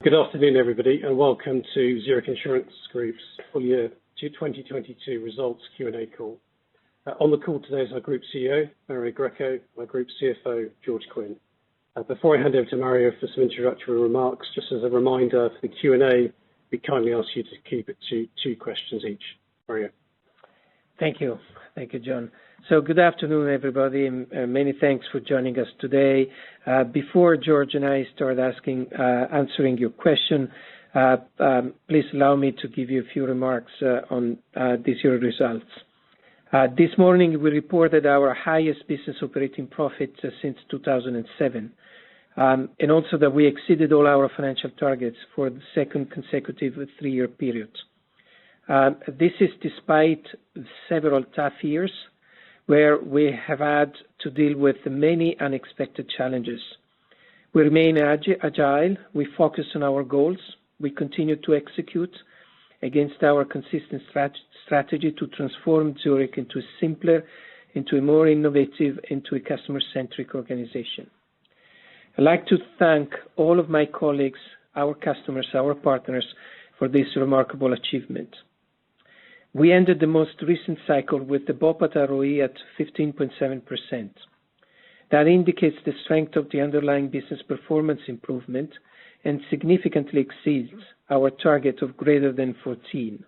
Good afternoon, everybody, and welcome to Zurich Insurance Group's full year 2022 results Q&A call. On the call today is our Group CEO, Mario Greco, our Group CFO, George Quinn. Before I hand over to Mario for some introductory remarks, just as a reminder for the Q&A, we kindly ask you to keep it to 2 questions each. Mario. Thank you. Thank you, John. So good afternoon, everybody, and many thanks for joining us today. Before George and I start answering your question, please allow me to give you a few remarks on this year's results. This morning, we reported our highest business operating profit since 2007, and also that we exceeded all our financial targets for the second consecutive 3-year period. This is despite several tough years where we have had to deal with many unexpected challenges. We remain agile, we focus on our goals, we continue to execute against our consistent strategy to transform Zurich into a simpler, into a more innovative, into a customer-centric organization. I'd like to thank all of my colleagues, our customers, our partners for this remarkable achievement. We ended the most recent cycle with the BOPAT ROE at 15.7%. That indicates the strength of the underlying business performance improvement and significantly exceeds our target of greater than 14.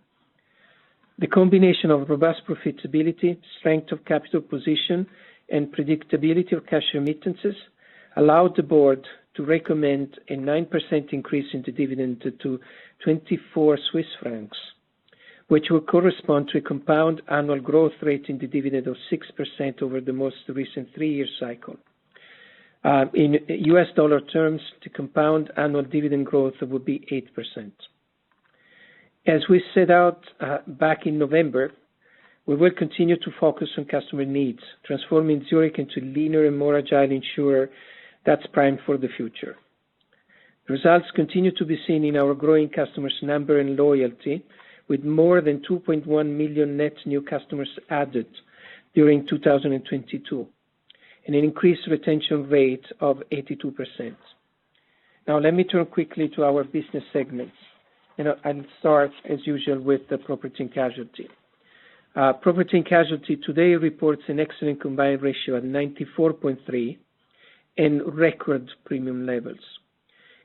The combination of robust profitability, strength of capital position, and predictability of cash remittances allowed the board to recommend a 9% increase in the dividend to 24 Swiss francs, which will correspond to a compound annual growth rate in the dividend of 6% over the most recent 3-year cycle. In US dollar terms, the compound annual dividend growth would be 8%. As we set out back in November, we will continue to focus on customer needs, transforming Zurich into a leaner and more agile insurer that's primed for the future. The results continue to be seen in our growing customers' number and loyalty, with more than 2.1 million net new customers added during 2022, and an increased retention rate of 82%. Now, let me turn quickly to our business segments, and I'll start, as usual, with the property and casualty. Property and casualty today reports an excellent combined ratio at 94.3 and record premium levels.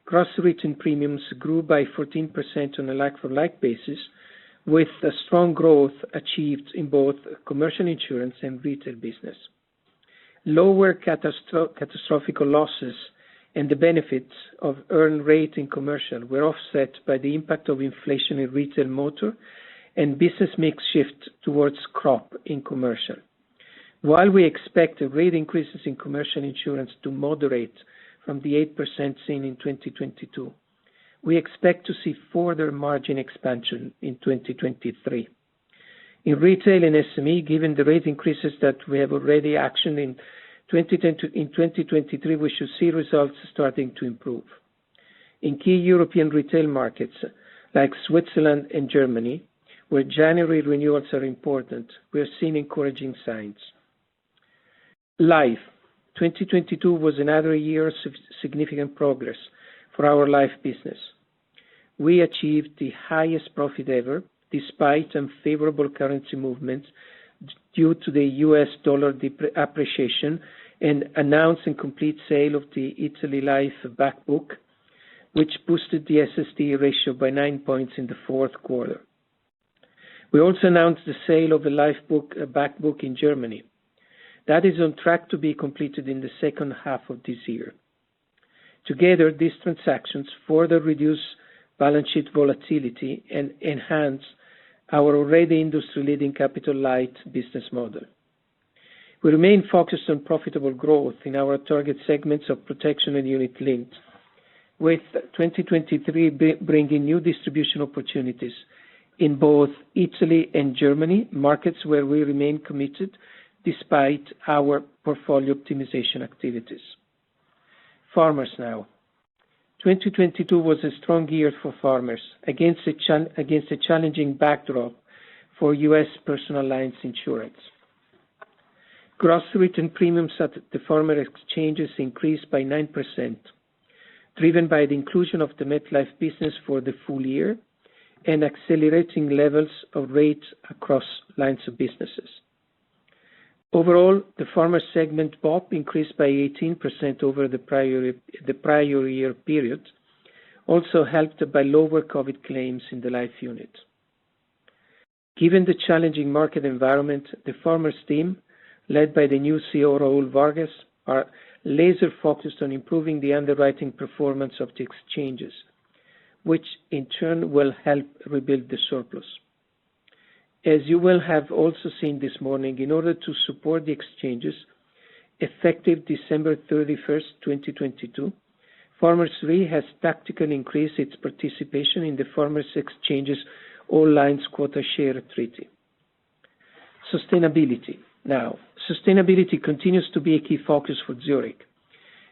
Gross written premiums grew by 14% on a like-for-like basis, with a strong growth achieved in both commercial insurance and retail business. Lower catastrophic losses and the benefits of earned rate in commercial were offset by the impact of inflation in retail motor and business mix shift towards crop in commercial. While we expect rate increases in commercial insurance to moderate from the 8% seen in 2022, we expect to see further margin expansion in 2023. In retail and SME, given the rate increases that we have already actioned in 2023, we should see results starting to improve. In key European retail markets like Switzerland and Germany, where January renewals are important, we are seeing encouraging signs. Life. 2022 was another year of significant progress for our life business. We achieved the highest profit ever, despite unfavorable currency movements due to the US dollar appreciation and announced and complete sale of the Italy Life back book, which boosted the SST ratio by 9 points in the fourth quarter. We also announced the sale of the life back book in Germany. That is on track to be completed in the second half of this year. Together, these transactions further reduce balance sheet volatility and enhance our already industry-leading capital-light business model. We remain focused on profitable growth in our target segments of protection and unit-linked, with 2023 bringing new distribution opportunities in both Italy and Germany, markets where we remain committed despite our portfolio optimization activities. Farmers now. 2022 was a strong year for farmers against a challenging backdrop for U.S. personal lines insurance. Gross written premiums at the farmer exchanges increased by 9%. driven by the inclusion of the MetLife business for the full year and accelerating levels of rates across lines of businesses. Overall, the Farmers segment BOP increased by 18% over the prior year period, also helped by lower COVID claims in the life unit. Given the challenging market environment, the Farmers team, led by the new CEO Raul Vargas, are laser focused on improving the underwriting performance of the exchanges, which in turn will help rebuild the surplus. As you will have also seen this morning, in order to support the exchanges, effective December 31st, 2022, Farmers Re has tactically increased its participation in the Farmers Exchanges All Lines Quota Share Treaty. Sustainability. Now, sustainability continues to be a key focus for Zurich,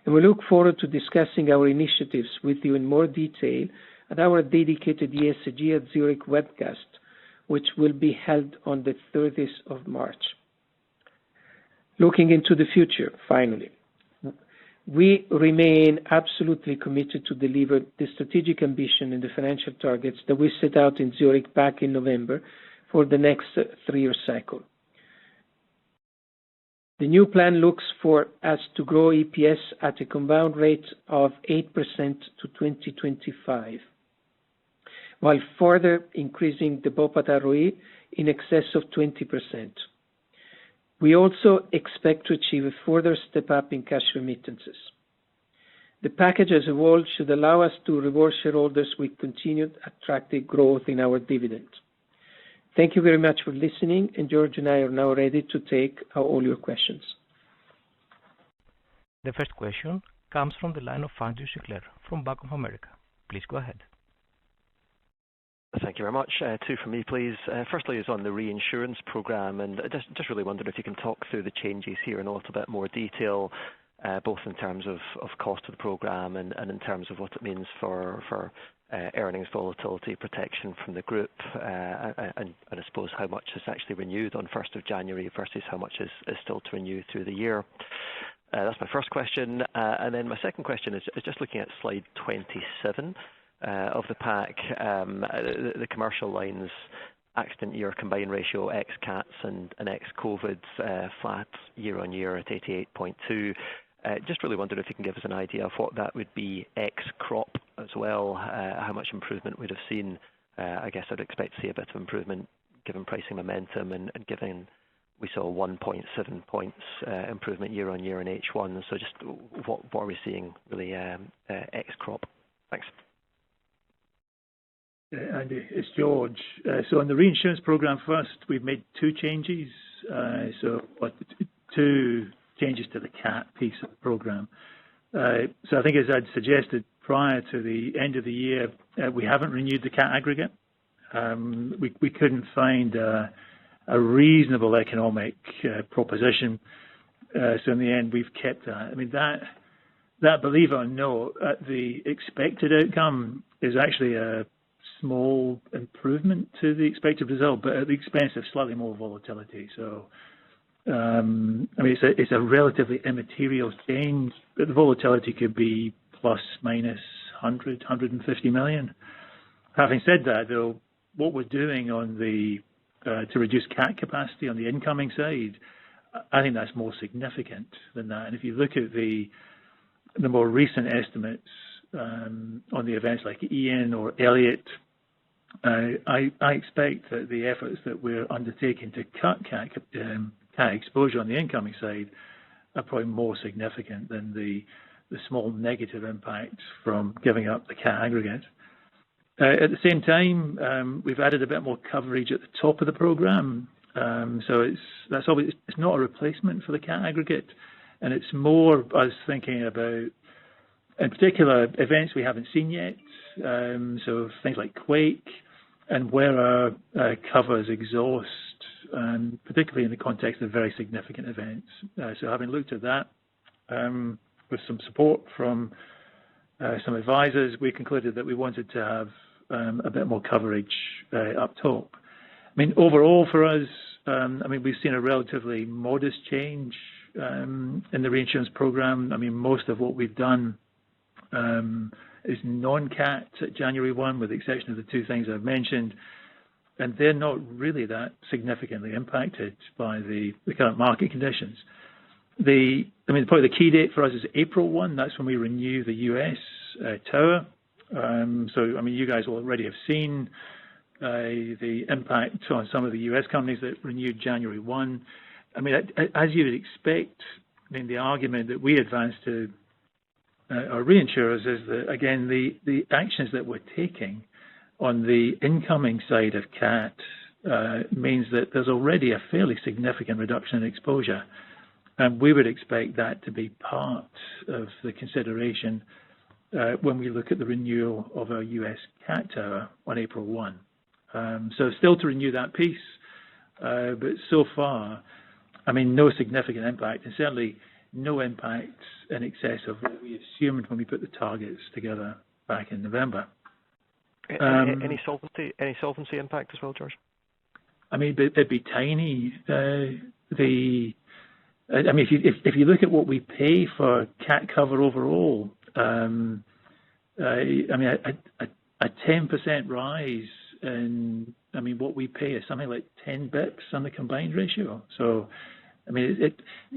and we look forward to discussing our initiatives with you in more detail at our dedicated ESG at Zurich webcast, which will be held on the 30th of March. Looking into the future, finally, we remain absolutely committed to deliver the strategic ambition and the financial targets that we set out in Zurich back in November for the next 3-year cycle. The new plan looks for us to grow EPS at a compound rate of 8% to 2025, while further increasing the BOP at ROE in excess of 20%. We also expect to achieve a further step up in cash remittances. The package as a whole should allow us to reward shareholders with continued attractive growth in our dividend. Thank you very much for listening, and George and I are now ready to take all your questions. The first question comes from the line of Andrew Sinclair from Bank of America. Please go ahead. Thank you very much. Two from me, please. Firstly is on the reinsurance program, and just really wondered if you can talk through the changes here in a little bit more detail, both in terms of cost of the program and in terms of what it means for earnings volatility protection from the group, and I suppose how much is actually renewed on 1st of January versus how much is still to renew through the year. That's my first question. And then my second question is just looking at slide 27 of the pack, the commercial lines accident year combined ratio ex cats and ex COVID flat year on year at 88.2. Just really wondered if you can give us an idea of what that would be ex crop as well, how much improvement we'd have seen. I guess I'd expect to see a bit of improvement given pricing momentum and given we saw 1.7 points improvement year on year in H1. So just what are we seeing really ex crop? Thanks. Andy, it's George. So on the reinsurance program first, we've made two changes. Two changes to the cat piece of the program. So I think, as I'd suggested prior to the end of the year, we haven't renewed the cat aggregate. We couldn't find a reasonable economic proposition. So in the end, we've kept that. I mean, that believe it or not, the expected outcome is actually a small improvement to the expected result, but at the expense of slightly more volatility. So, I mean, it's a relatively immaterial change, but the volatility could be plus minus 150 million. Having said that, though, what we're doing on the to reduce cat capacity on the incoming side, I think that's more significant than that. And if you look at the more recent estimates on the events like Ian or Elliot, I expect that the efforts that we're undertaking to cut cat exposure on the incoming side are probably more significant than the small negative impact from giving up the cat aggregate. At the same time, we've added a bit more coverage at the top of the program. So it's not a replacement for the cat aggregate, and it's more us thinking about, in particular, events we haven't seen yet. So things like quake and where our covers exhaust, particularly in the context of very significant events. So having looked at that, with some support from some advisors, we concluded that we wanted to have a bit more coverage up top. I mean, overall for us, we've seen a relatively modest change in the reinsurance program. I mean, most of what we've done is non-cat at January 1, with the exception of the two things I've mentioned, and they're not really that significantly impacted by the current market conditions. Probably the key date for us is April 1. That's when we renew the US tower. You guys will already have seen the impact on some of the US companies that renewed January 1. As you would expect, the argument that we advance to our reinsurers is that, again, the actions that we're taking on the incoming side of CAT means that there's already a fairly significant reduction in exposure. And we would expect that to be part of the consideration when we look at the renewal of our US CAT tower on April 1. So still to renew that piece, but so far, no significant impact, and certainly no impact in excess of what we assumed when we put the targets together back in November. Any solvency impact as well, George? It'd be tiny. If you look at what we pay for CAT cover overall, a 10% rise in what we pay is something like 10 bips on the combined ratio. So,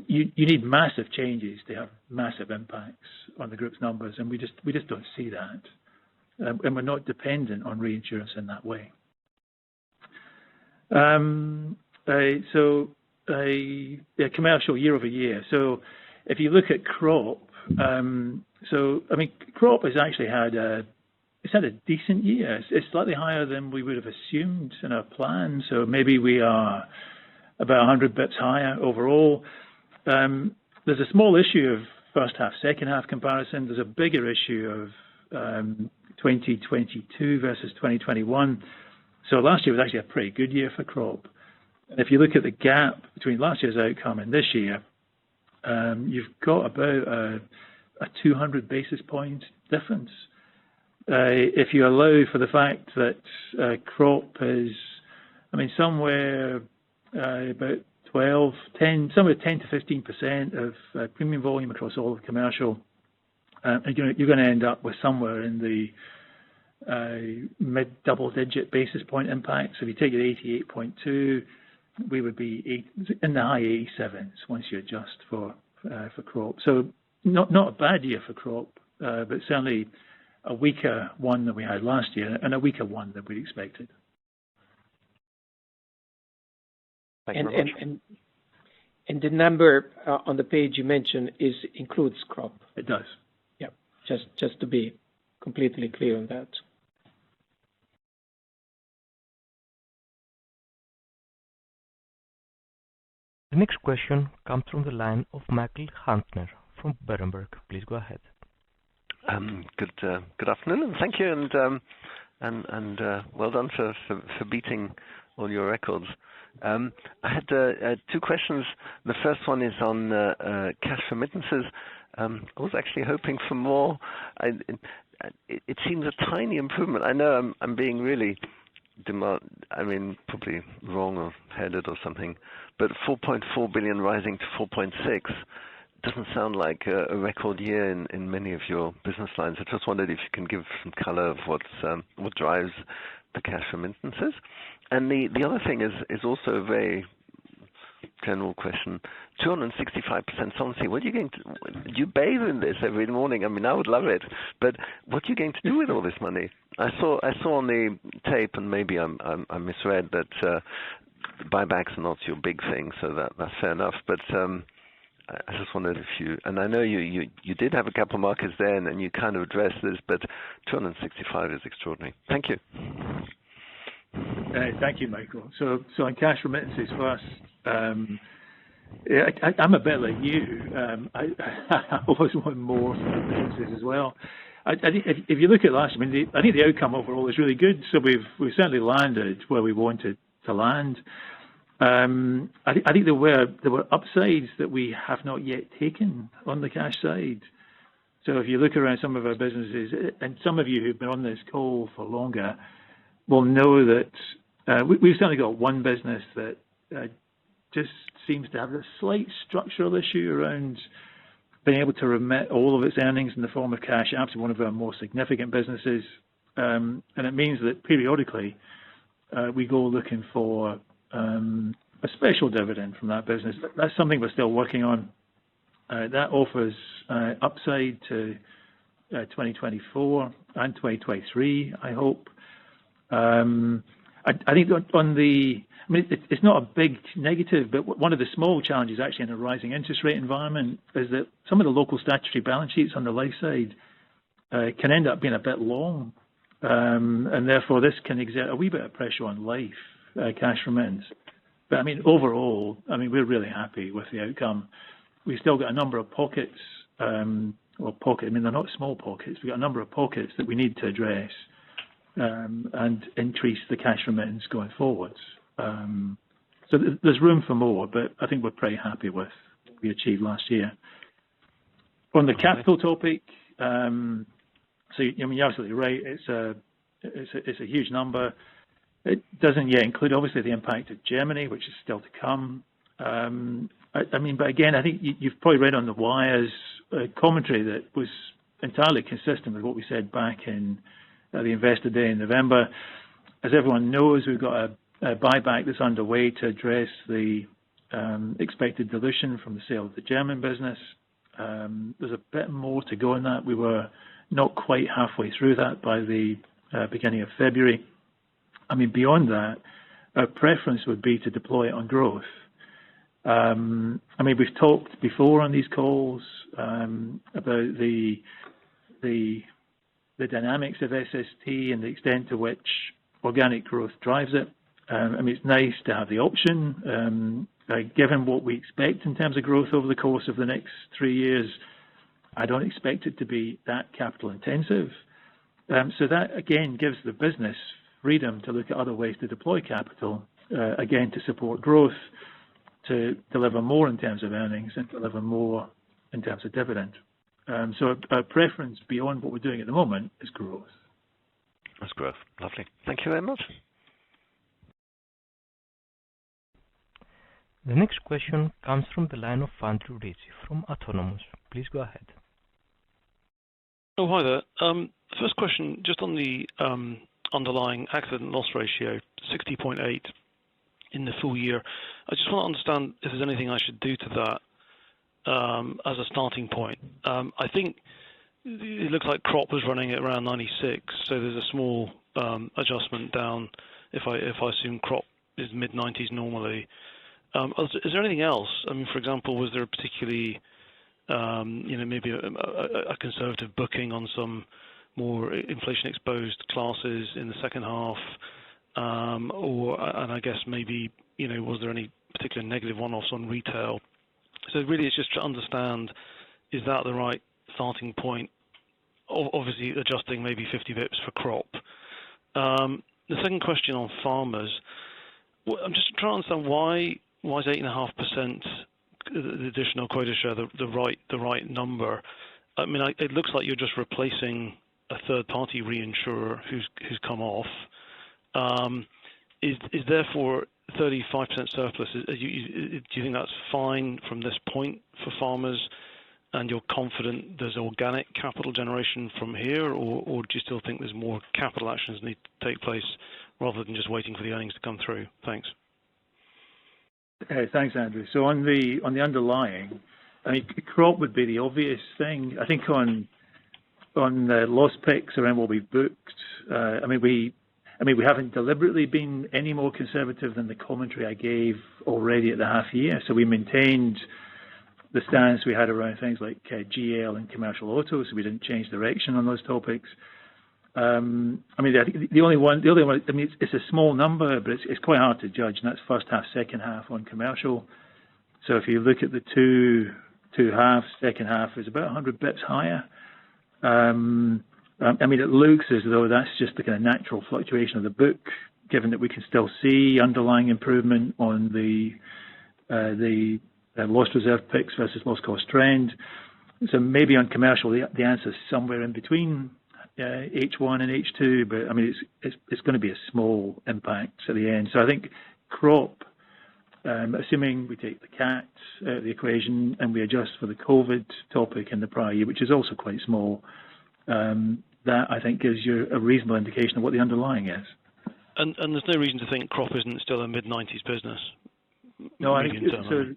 you need massive changes to have massive impacts on the group's numbers, and we just don't see that, and we're not dependent on reinsurance in that way. Commercial year over year. So, if you look at crop, crop has actually had a decent year. It's slightly higher than we would have assumed in our plan. So maybe we are about 100 bips higher overall. There's a small issue of first half, second half comparison. There's a bigger issue of 2022 versus 2021. So last year was actually a pretty good year for crop. And if you look at the gap between last year's outcome and this year, you've got about a 200 basis point difference. If you allow for the fact that crop is, somewhere about 10 to 15% of premium volume across all of commercial, you're going to end up with somewhere in the mid double-digit basis point impact. So if you take it 88.2, we would be in the high 87s once you adjust for crop. So not a bad year for crop, but certainly a weaker one than we had last year, and a weaker one than we expected. Thank you very much. And the number on the page you mentioned includes crop. It does. Yeah, just to be completely clear on that. The next question comes from the line of Michael Huttner from Berenberg. Please go ahead. Good afternoon, and thank you, and well done for beating all your records. I had two questions. The first one is on cash remittances. I was actually hoping for more. It seems a tiny improvement. I know I'm being really probably wrong or headed or something, but 4.4 billion rising to 4.6 doesn't sound like a record year in many of your business lines. I just wondered if you can give some color of what drives the cash remittances. And the other thing is also a very general question. 265% solvency. What are you going to do? You bathe in this every morning. I would love it, but what are you going to do with all this money? I saw on the tape, and maybe I misread that buybacks are not your big thing, so that's fair enough. But I just wondered if you, and I know you did have a capital markets then, and you kind of addressed this, but 265 is extraordinary. Thank you. Thank you, Michael. So on cash remittances first, I'm a bit like you. I always want more from the businesses as well. I think if you look at last, I think the outcome overall is really good. So we've certainly landed where we wanted to land. I think there were upsides that we have not yet taken on the cash side. So if you look around some of our businesses, and some of you who've been on this call for longer will know that we've certainly got one business that just seems to have a slight structural issue around been able to remit all of its earnings in the form of cash, absolutely one of our more significant businesses. And it means that periodically we go looking for a special dividend from that business. That's something we're still working on. That offers upside to 2024 and 2023, I hope. I think on the, I mean, it's not a big negative, but one of the small challenges actually in a rising interest rate environment is that some of the local statutory balance sheets on the life side can end up being a bit long, and therefore this can exert a wee bit of pressure on life cash remittance. But I mean, overall, I mean, we're really happy with the outcome. We've still got a number of pockets, I mean, they're not small pockets. We've got a number of pockets that we need to address and increase the cash remittance going forwards. So there's room for more, but I think we're pretty happy with what we achieved last year. On the capital topic, so I mean, you're absolutely right. It's a huge number. It doesn't yet include, obviously, the impact of Germany, which is still to come. I mean, but again, I think you've probably read on the wires commentary that was entirely consistent with what we said back in the Investor Day in November. As everyone knows, we've got a buyback that's underway to address the expected dilution from the sale of the German business. There's a bit more to go in that. We were not quite halfway through that by the beginning of February. I mean, beyond that, our preference would be to deploy it on growth. I mean, we've talked before on these calls about the dynamics of SST and the extent to which organic growth drives it. I mean, it's nice to have the option. Given what we expect in terms of growth over the course of the next 3 years, I don't expect it to be that capital intensive. So that, again, gives the business freedom to look at other ways to deploy capital, again, to support growth, to deliver more in terms of earnings and deliver more in terms of dividend. So our preference beyond what we're doing at the moment is growth. That's growth. Lovely. Thank you very much. The next question comes from the line of Andrew Ritchie from Autonomous. Please go ahead. Oh, hi there. First question, just on the underlying accident loss ratio, 60.8 in the full year. I just want to understand if there's anything I should do to that as a starting point. I think it looks like crop was running at around 96, so there's a small adjustment down if I assume crop is mid-90s normally. Is there anything else? I mean, for example, was there a particularly, maybe a conservative booking on some more inflation-exposed classes in the second half? And I guess maybe, was there any particular negative one-offs on retail? So really it's just to understand, is that the right starting point? Obviously adjusting maybe 50 bits for crop. The second question on farmers, I'm just trying to understand why is 8.5% the additional quota share the right number? I mean, it looks like you're just replacing a third-party reinsurer who's come off. Is therefore 35% surplus? Do you think that's fine from this point for farmers? And you're confident there's organic capital generation from here, or do you still think there's more capital actions need to take place rather than just waiting for the earnings to come through? Thanks. Thanks, Andrew. So on the underlying, I mean, crop would be the obvious thing. I think on the loss picks around what we've booked, I mean, we haven't deliberately been any more conservative than the commentary I gave already at the half year. So we maintained the stance we had around things like GL and commercial auto, so we didn't change direction on those topics. I mean, the only one. I mean, it's a small number, but it's quite hard to judge, and that's first half, second half on commercial. So if you look at the two halves, second half is about 100 bits higher. I mean, it looks as though that's just the kind of natural fluctuation of the book, given that we can still see underlying improvement on the loss reserve picks versus loss cost trend. So maybe on commercial, the answer is somewhere in between H1 and H2, but I mean, it's going to be a small impact at the end. So I think crop assuming we take the CAT out of the equation and we adjust for the COVID topic in the prior year, which is also quite small, that I think gives you a reasonable indication of what the underlying is. And there's no reason to think crop isn't still a mid-90s business? No, I think so.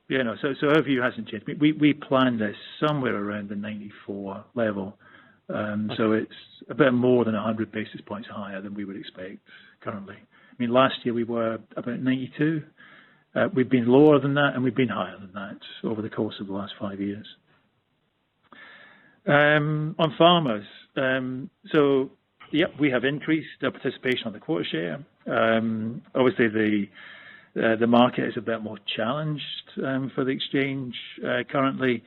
Yeah, no. So our view hasn't changed. We planned this somewhere around the 94 level. Okay. So it's a bit more than 100 basis points higher than we would expect currently. I mean, last year we were about 92. We've been lower than that, and we've been higher than that over the course of the last 5 years. On farmers, so yep, we have increased our participation on the quota share. Obviously, the market is a bit more challenged for the exchange currently.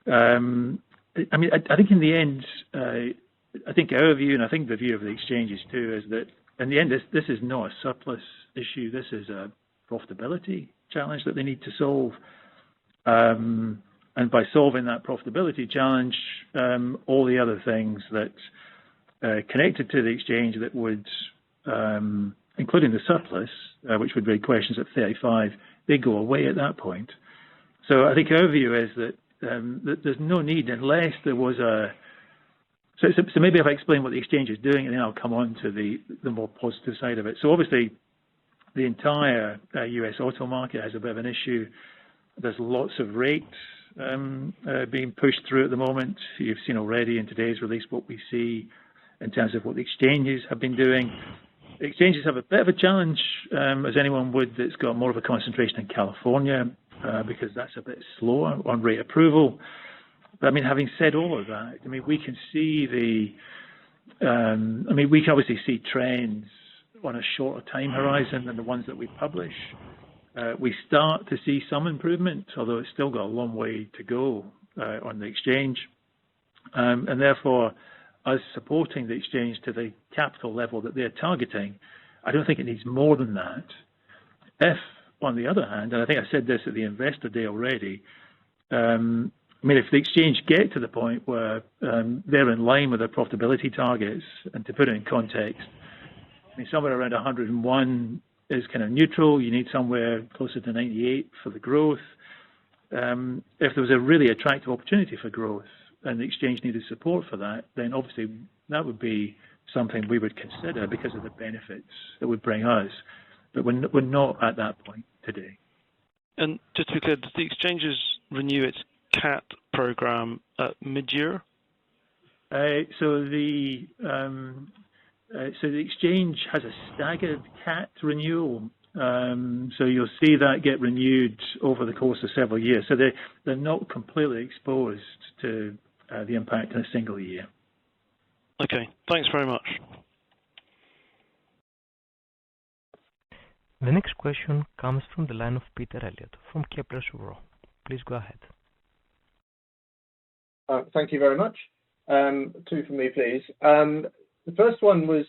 I mean, I think in the end, I think our view, and I think the view of the exchanges too, is that in the end, this is not a surplus issue. This is a profitability challenge that they need to solve. And by solving that profitability challenge, all the other things that connected to the exchange that would, including the surplus, which would raise questions at 35, they go away at that point. So I think our view is that there's no need unless there was a. So maybe if I explain what the exchange is doing, and then I'll come on to the more positive side of it. So obviously, the entire US auto market has a bit of an issue. There's lots of rates being pushed through at the moment. You've seen already in today's release what we see in terms of what the exchanges have been doing. The exchanges have a bit of a challenge, as anyone would, that's got more of a concentration in California, because that's a bit slower on rate approval. But I mean, having said all of that, I mean, we can see we can obviously see trends on a shorter time horizon than the ones that we publish. We start to see some improvement, although it's still got a long way to go on the exchange. And therefore, us supporting the exchange to the capital level that they're targeting, I don't think it needs more than that. If, on the other hand, and I think I said this at the Investor Day already, I mean, if the exchange get to the point where they're in line with their profitability targets, and to put it in context, I mean, somewhere around 101 is kind of neutral. You need somewhere closer to 98 for the growth. If there was a really attractive opportunity for growth and the exchange needed support for that, then obviously that would be something we would consider because of the benefits it would bring us. But we're not at that point today. And just to be clear, does the exchanges renew its CAT program at mid-year? So the exchange has a staggered CAT renewal. So you'll see that get renewed over the course of several years. So they're not completely exposed to the impact in a single year. Okay, thanks very much. The next question comes from the line of Peter Elliott from Kepler Cheuvreux. Please go ahead. Thank you very much. Two from me, please. The first one was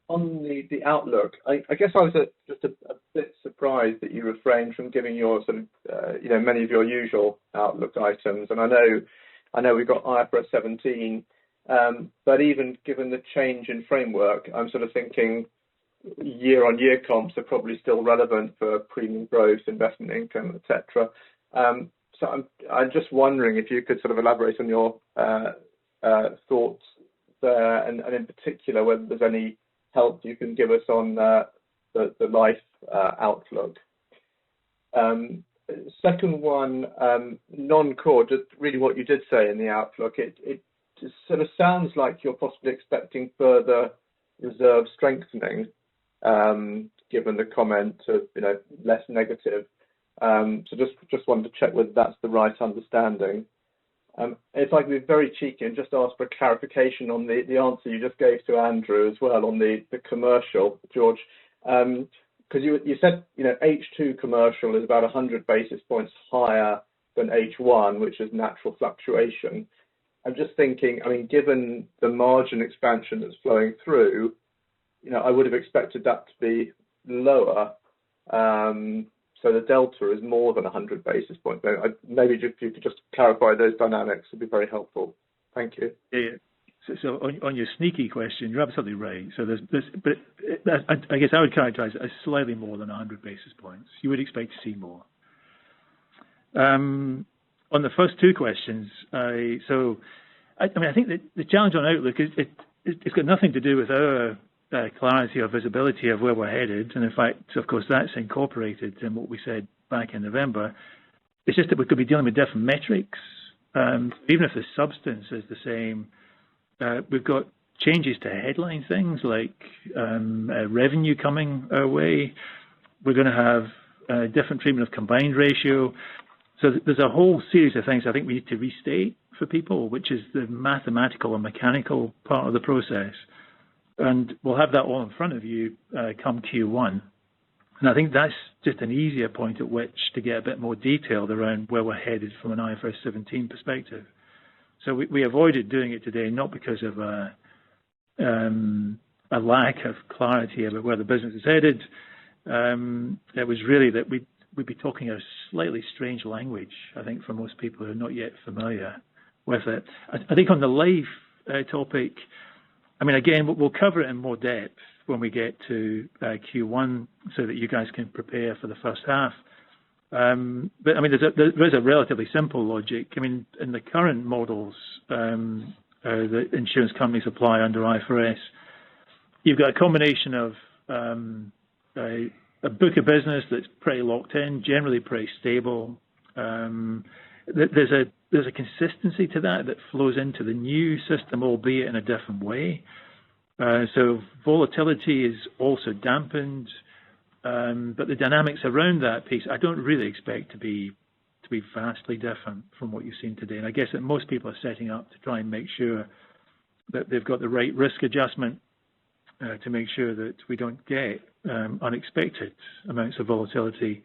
on the outlook. I guess I was just a bit surprised that you refrained from giving your sort of, many of your usual outlook items. And I know we've got IFRS 17, but even given the change in framework, I'm sort of thinking year-on-year comps are probably still relevant for premium growth, investment income, etc. So I'm just wondering if you could sort of elaborate on your thoughts there, and in particular whether there's any help you can give us on the life outlook. Second one, non-core, just really what you did say in the outlook. It just sort of sounds like you're possibly expecting further reserve strengthening, given the comment of less negative. So just wanted to check whether that's the right understanding. If I could be very cheeky and just ask for clarification on the answer you just gave to Andrew as well on the commercial, George, because you said H2 commercial is about 100 basis points higher than H1, which is natural fluctuation. I'm just thinking, I mean, given the margin expansion that's flowing through, I would have expected that to be lower. So the delta is more than 100 basis points. Maybe if you could just clarify those dynamics, would be very helpful. Thank you. Yeah. So on your sneaky question, you're absolutely right. So I guess I would characterise it as slightly more than 100 basis points. You would expect to see more. On the first two questions, I think that the challenge on outlook is it's got nothing to do with our clarity or visibility of where we're headed, and in fact, of course, that's incorporated in what we said back in November. It's just that we could be dealing with different metrics, even if the substance is the same. We've got changes to headline things like revenue coming our way. We're going to have a different treatment of combined ratio. So there's a whole series of things I think we need to restate for people, which is the mathematical and mechanical part of the process. And we'll have that all in front of you come Q1. And I think that's just an easier point at which to get a bit more detailed around where we're headed from an IFRS 17 perspective. So we avoided doing it today, not because of a lack of clarity about where the business is headed. It was really that we'd be talking a slightly strange language, I think, for most people who are not yet familiar with it. I think on the life topic, I mean, again, we'll cover it in more depth when we get to Q1 so that you guys can prepare for the first half. But I mean, there is a relatively simple logic. I mean, in the current models that insurance companies apply under IFRS, you've got a combination of a book of business that's pretty locked in, generally pretty stable. There's a consistency to that flows into the new system, albeit in a different way. So volatility is also dampened. But the dynamics around that piece, I don't really expect to be vastly different from what you've seen today. And I guess that most people are setting up to try and make sure that they've got the right risk adjustment to make sure that we don't get unexpected amounts of volatility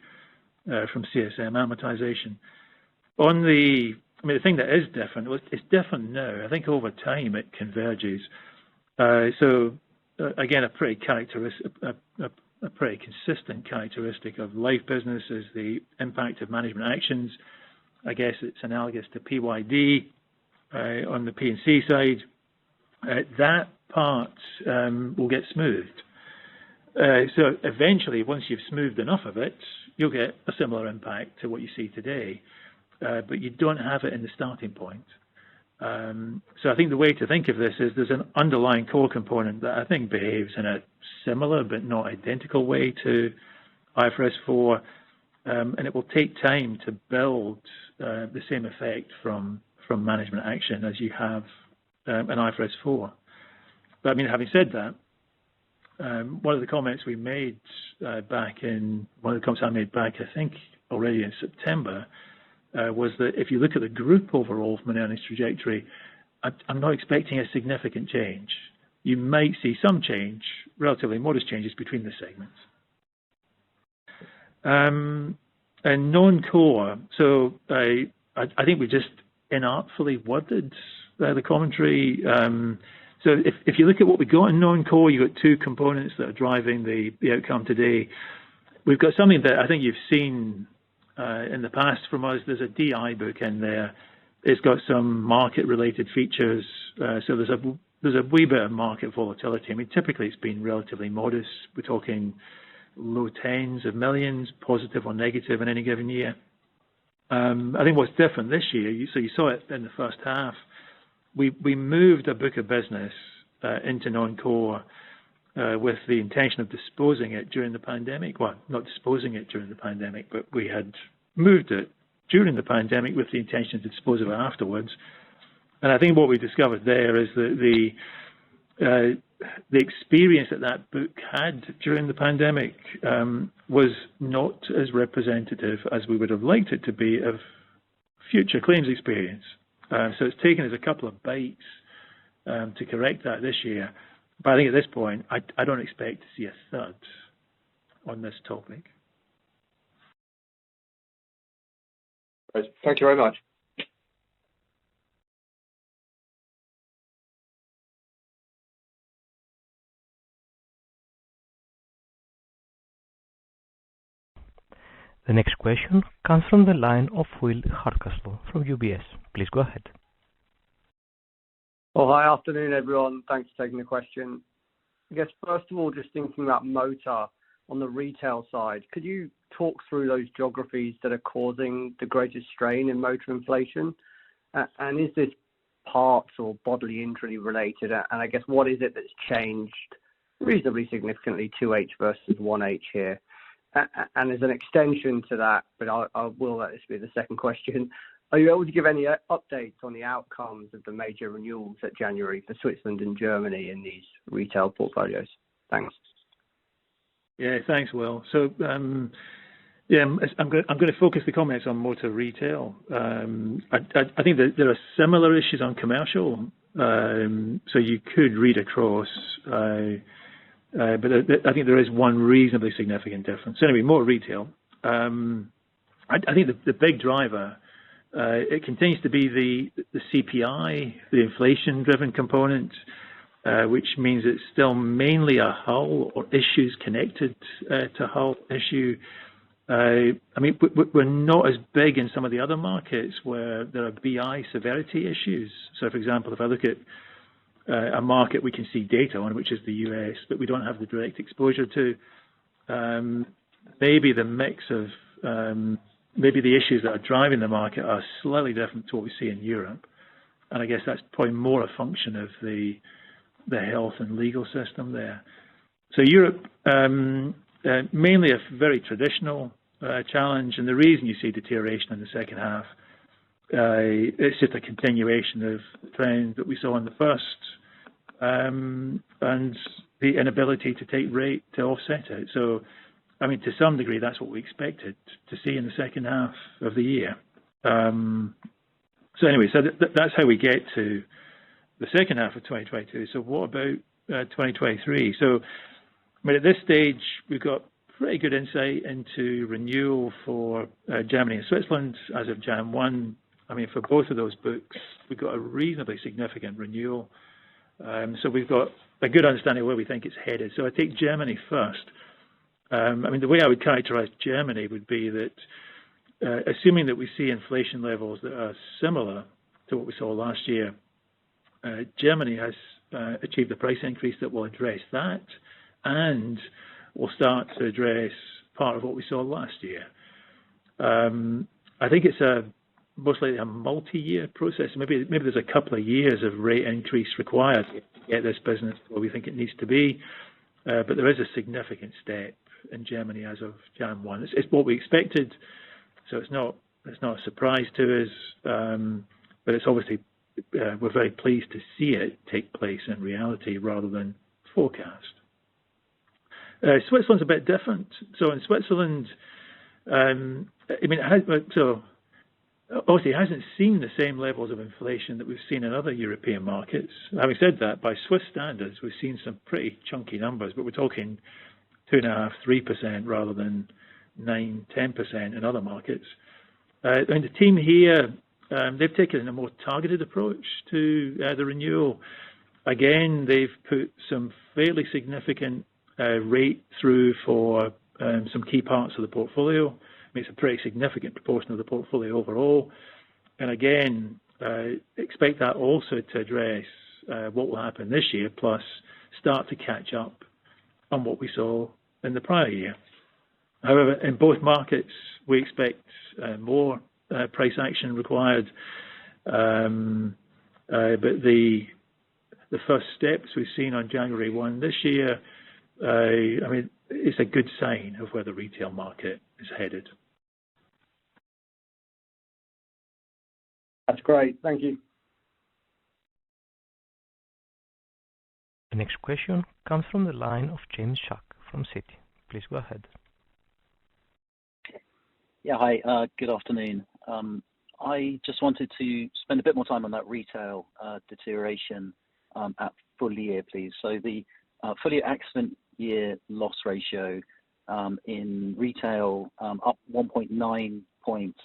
from CSM amortization. The thing that is different, it's different now. I think over time it converges. Again, a pretty consistent characteristic of life business is the impact of management actions. I guess it's analogous to PYD on the P&C side. That part will get smoothed. So eventually, once you've smoothed enough of it, you'll get a similar impact to what you see today. But you don't have it in the starting point. So I think the way to think of this is there's an underlying core component that I think behaves in a similar but not identical way to IFRS 4, and it will take time to build the same effect from management action as you have in IFRS 4. But I mean, having said that, one of the comments we made I made back, I think, already in September, was that if you look at the group overall from an earnings trajectory, I'm not expecting a significant change. You might see some change, relatively modest changes between the segments. And non-core, so I think we just inartfully worded the commentary. So if you look at what we got in non-core, you've got two components that are driving the outcome today. We've got something that I think you've seen in the past from us. There's a DI book in there. It's got some market-related features. So there's a wee bit of market volatility. I mean, typically it's been relatively modest. We're talking low tens of millions, positive or negative in any given year. I think what's different this year, so you saw it in the first half, we moved a book of business into non-core with the intention of disposing it during the pandemic. Well, not disposing it during the pandemic, but we had moved it during the pandemic with the intention to dispose of it afterwards. And I think what we discovered there is that the experience that book had during the pandemic was not as representative as we would have liked it to be of future claims experience. So it's taken us a couple of bites to correct that this year. But I think at this point, I don't expect to see a third on this topic. Right. Thank you very much. The next question comes from the line of Will Hardcastle from UBS. Please go ahead. Well, hi, afternoon, everyone. Thanks for taking the question. I guess, first of all, just thinking about motor on the retail side, could you talk through those geographies that are causing the greatest strain in motor inflation? And is this parts or bodily injury related? And I guess, what is it that's changed reasonably significantly 2H versus 1H here? And as an extension to that, but I will let this be the second question, are you able to give any updates on the outcomes of the major renewals at January for Switzerland and Germany in these retail portfolios? Thanks. Yeah, thanks, Will. So, I'm going to focus the comments on motor retail. I think that there are similar issues on commercial, so you could read across, but I think there is one reasonably significant difference. Anyway, more retail. I think the big driver, it continues to be the CPI, the inflation-driven component, which means it's still mainly a hull or issues connected to hull issue. I mean, we're not as big in some of the other markets where there are BI severity issues. So, for example, if I look at a market we can see data on, which is the US, but we don't have the direct exposure to, maybe the mix of maybe the issues that are driving the market are slightly different to what we see in Europe. And I guess that's probably more a function of the health and legal system there. So Europe, mainly a very traditional challenge, and the reason you see deterioration in the second half, it's just a continuation of the trend that we saw in the first, and the inability to take rate to offset it. So, I mean, to some degree, that's what we expected to see in the second half of the year. So anyway, so that's how we get to the second half of 2022. So what about 2023? So, I mean, at this stage, we've got pretty good insight into renewal for Germany and Switzerland as of Jan 1. I mean, for both of those books, we've got a reasonably significant renewal. So we've got a good understanding of where we think it's headed. So I take Germany first. I mean, the way I would characterize Germany would be that, assuming that we see inflation levels that are similar to what we saw last year, Germany has achieved a price increase that will address that and will start to address part of what we saw last year. I think it's most likely a multi-year process. Maybe there's a couple of years of rate increase required to get this business where we think it needs to be, but there is a significant step in Germany as of Jan 1. It's what we expected, so it's not a surprise to us, but it's obviously we're very pleased to see it take place in reality rather than forecast. Switzerland's a bit different. So in Switzerland, I mean, obviously it hasn't seen the same levels of inflation that we've seen in other European markets. Having said that, by Swiss standards, we've seen some pretty chunky numbers, but we're talking 2.5%, 3% rather than 9%, 10% in other markets. And the team here, they've taken a more targeted approach to the renewal. Again, they've put some fairly significant rate through for some key parts of the portfolio. I mean, it's a pretty significant proportion of the portfolio overall. And again, expect that also to address what will happen this year, plus start to catch up on what we saw in the prior year. However, in both markets, we expect more price action required. But the first steps we've seen on January 1 this year, I mean, it's a good sign of where the retail market is headed. That's great. Thank you. The next question comes from the line of James Shuck from Citi. Please go ahead. Yeah, hi. Good afternoon. I just wanted to spend a bit more time on that retail deterioration at full year, please. So the full year accident year loss ratio in retail up 1.9 points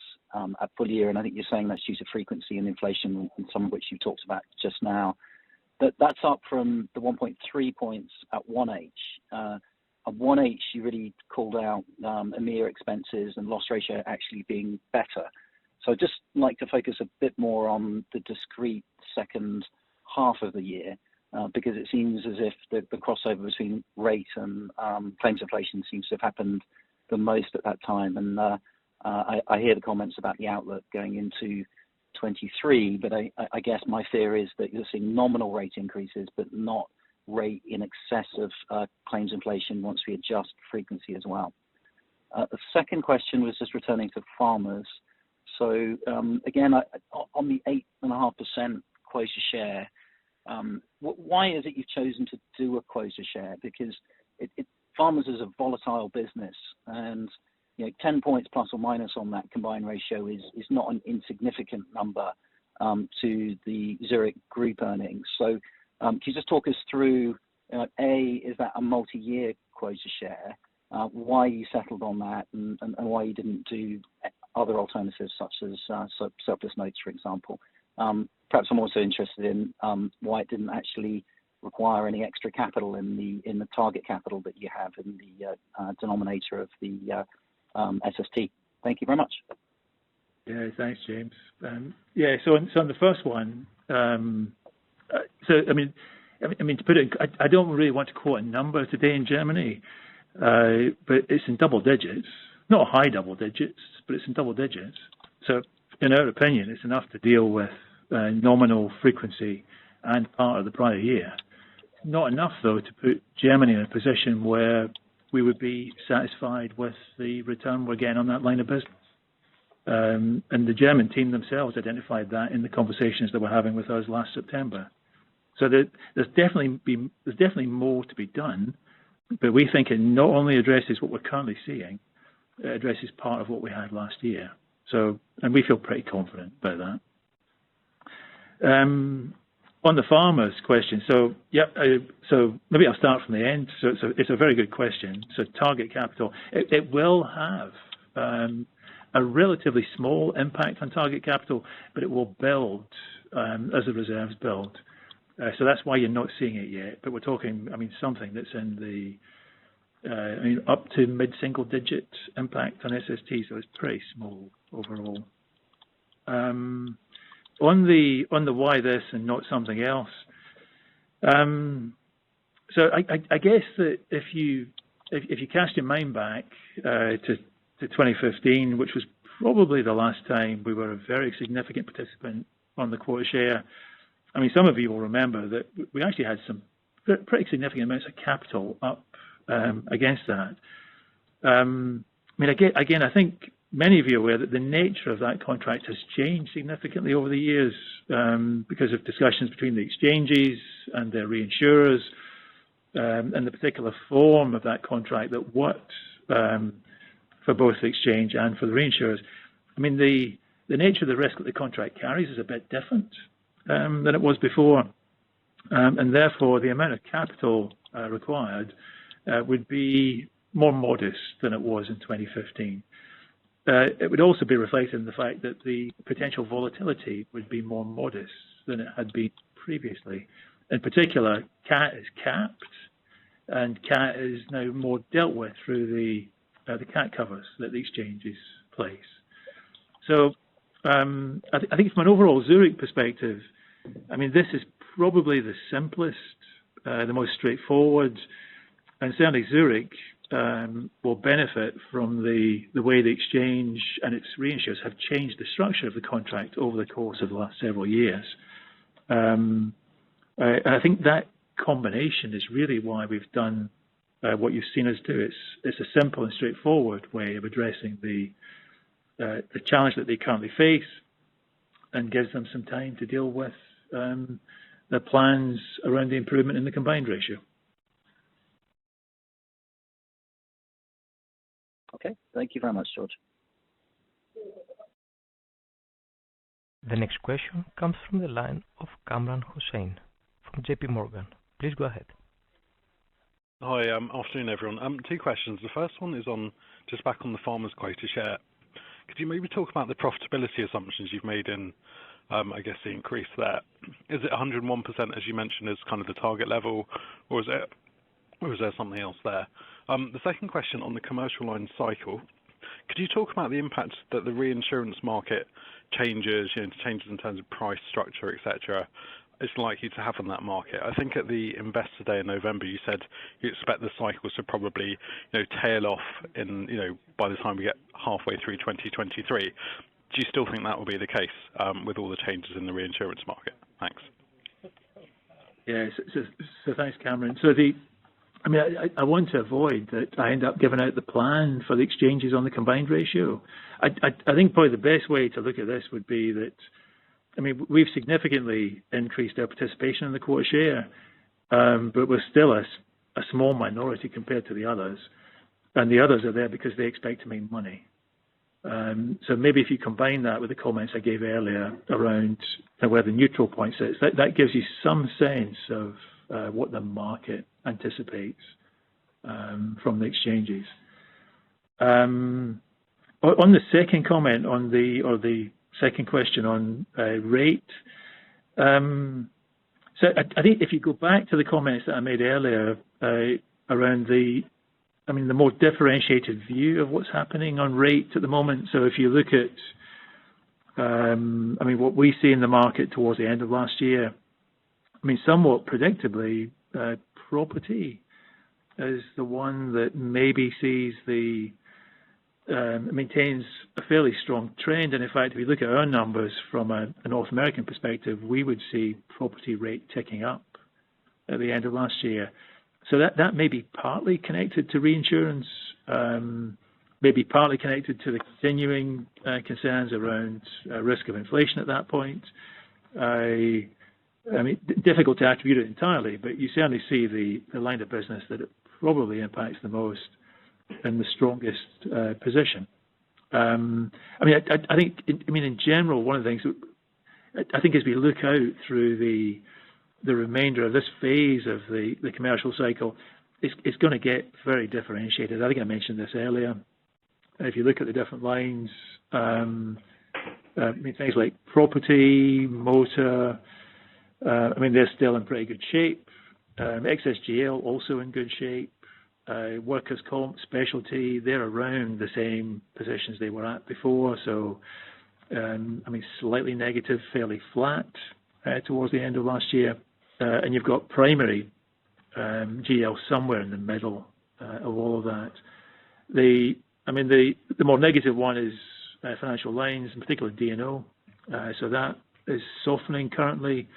at full year, and I think you're saying that's due to frequency and inflation, and some of which you talked about just now. That's up from the 1.3 points at 1H. At 1H, you really called out EMEA expenses and loss ratio actually being better. So I'd just like to focus a bit more on the discrete second half of the year, because it seems as if the crossover between rate and claims inflation seems to have happened the most at that time. And I hear the comments about the outlook going into 23, but I guess my fear is that you're seeing nominal rate increases, but not rate in excess of claims inflation once we adjust frequency as well. The second question was just returning to farmers. So again, on the 8.5% quota share, why is it you've chosen to do a quota share? Because farmers is a volatile business, and 10 points plus or minus on that combined ratio is not an insignificant number to the Zurich Group earnings. So can you just talk us through, is that a multi-year quota share? Why you settled on that, and why you didn't do other alternatives such as surplus notes, for example? Perhaps I'm also interested in why it didn't actually require any extra capital in the target capital that you have in the denominator of the SST. Thank you very much. Yeah, thanks, James. So on the first one, to put it, I don't really want to quote a number today in Germany, but it's in double digits, not high double digits, but it's in double digits. So in our opinion, it's enough to deal with nominal frequency and part of the prior year. Not enough, though, to put Germany in a position where we would be satisfied with the return we're getting on that line of business. And the German team themselves identified that in the conversations that we're having with us last September. So there's definitely more to be done, but we think it not only addresses what we're currently seeing, it addresses part of what we had last year. So, and we feel pretty confident about that. On the farmers question, so maybe I'll start from the end. So it's a very good question. So target capital, it will have a relatively small impact on target capital, but it will build as the reserves build. So that's why you're not seeing it yet. But we're talking, something that's in the up to mid-single digit impact on SST. So it's pretty small overall. On the why this and not something else. So I guess that if you cast your mind back to 2015, which was probably the last time we were a very significant participant on the quota share. Some of you will remember that we actually had some pretty significant amounts of capital up against that. Again, I think many of you are aware that the nature of that contract has changed significantly over the years because of discussions between the exchanges and their reinsurers and the particular form of that contract that worked for both the exchange and for the reinsurers. The nature of the risk that the contract carries is a bit different than it was before, and therefore the amount of capital required would be more modest than it was in 2015. It would also be reflected in the fact that the potential volatility would be more modest than it had been previously. In particular, CAT is capped, and CAT is now more dealt with through the CAT covers that the exchanges place. So I think from an overall Zurich perspective, this is probably the simplest, the most straightforward, and certainly Zurich will benefit from the way the exchange and its reinsurers have changed the structure of the contract over the course of the last several years. And I think that combination is really why we've done what you've seen us do. It's a simple and straightforward way of addressing the challenge that they currently face, and gives them some time to deal with their plans around the improvement in the combined ratio. Okay, thank you very much, George. The next question comes from the line of Kamran Hossain from JP Morgan. Please go ahead. Hi, afternoon everyone. Two questions. The first one is on just back on the farmers quota share. Could you maybe talk about the profitability assumptions you've made in, I guess, the increase there? Is it 101% as you mentioned as kind of the target level, or is there something else there? The second question on the commercial line cycle. Could you talk about the impact that the reinsurance market changes, changes in terms of price structure, etc., is likely to have on that market? I think at the Investor Day in November, you said you expect the cycles to probably, tail off in, by the time we get halfway through 2023. Do you still think that will be the case with all the changes in the reinsurance market? Thanks. Yeah, so thanks, Cameron. I want to avoid that I end up giving out the plan for the exchanges on the combined ratio. I think probably the best way to look at this would be that, we've significantly increased our participation in the quota share, but we're still a small minority compared to the others. And the others are there because they expect to make money. So maybe if you combine that with the comments I gave earlier around where the neutral point sits, that gives you some sense of what the market anticipates from the exchanges. On the second comment on the second question on rate, so I think if you go back to the comments that I made earlier around the more differentiated view of what's happening on rate at the moment. So if you look at, what we see in the market towards the end of last year, somewhat predictably, property is the one that maybe sees maintains a fairly strong trend. And in fact, if we look at our numbers from a North American perspective, we would see property rate ticking up at the end of last year. So that may be partly connected to reinsurance, maybe partly connected to the continuing concerns around risk of inflation at that point. Difficult to attribute it entirely, but you certainly see the line of business that it probably impacts the most in the strongest position. I think in general, one of the things I think as we look out through the remainder of this phase of the commercial cycle, it's going to get very differentiated. I think I mentioned this earlier. If you look at the different lines, things like property, motor, they're still in pretty good shape. Excess GL also in good shape. Workers' comp, specialty, they're around the same positions they were at before. So, slightly negative, fairly flat towards the end of last year. And you've got primary GL somewhere in the middle of all of that. The more negative one is financial lines, in particular D&O. So that is softening currently.